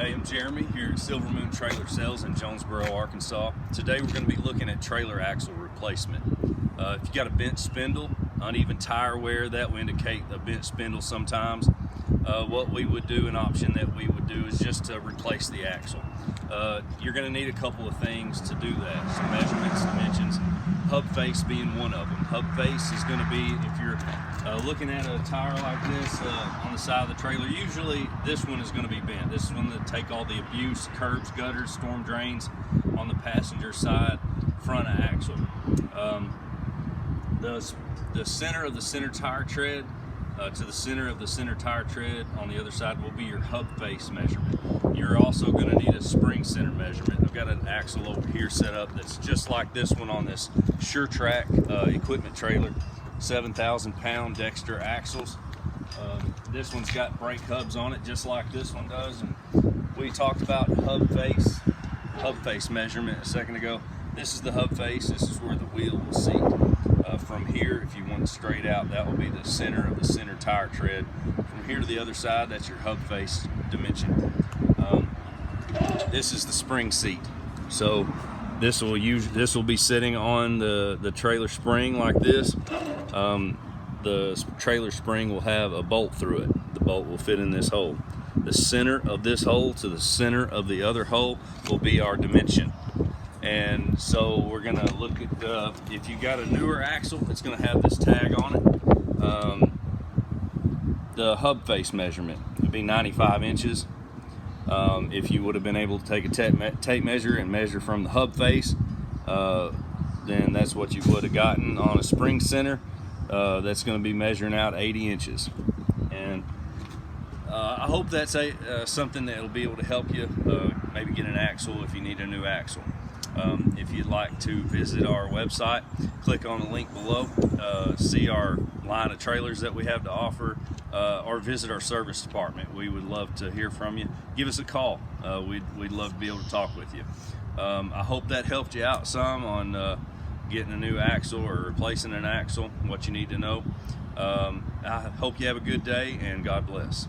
Hey, I'm Jeremy here at Silver Moon Trailer Sales in Jonesboro, Arkansas. Today we're going to be looking at trailer axle replacement. If you got a bent spindle, uneven tire wear, that will indicate a bent spindle sometimes. What we would do, an option that we would do, is just to replace the axle. You're going to need a couple of things to do that. Some measurements, dimensions, hub face being one of them. Hub face is going to be, if you're looking at a tire like this on the side of the trailer, usually this one is going to be bent. This is one that take all the abuse, curbs, gutters, storm drains on the passenger side front axle. The center of the center tire tread to the center of the center tire tread on the other side will be your hub face measurement. You're also going to need a spring center measurement. I've got an axle over here set up that's just like this one on this Sure Track equipment trailer, 7,000 pound Dexter axles. This one's got brake hubs on it just like this one does, and we talked about hub face measurement a second ago. This is the hub face. This is where the wheel will seat. From here, if you want it straight out, that will be the center of the center tire tread. From here to the other side, that's your hub face dimension. This is the spring seat. So this will be sitting on the trailer spring like this. The trailer spring will have a bolt through it. The bolt will fit in this hole. The center of this hole to the center of the other hole will be our dimension. And so we're gonna look at, if you got a newer axle, it's gonna have this tag on it. The hub face measurement would be 95 inches. If you would have been able to take a tape measure and measure from the hub face, then that's what you would have gotten. On a spring center, that's gonna be measuring out 80 inches. And I hope that's something that'll be able to help you maybe get an axle if you need a new axle. If you'd like to visit our website, click on the link below, see our line of trailers that we have to offer, or visit our service department. We would love to hear from you. Give us a call. We'd love to be able to talk with you. I hope that helped you out some on getting a new axle or replacing an axle, what you need to know. I hope you have a good day, and God bless.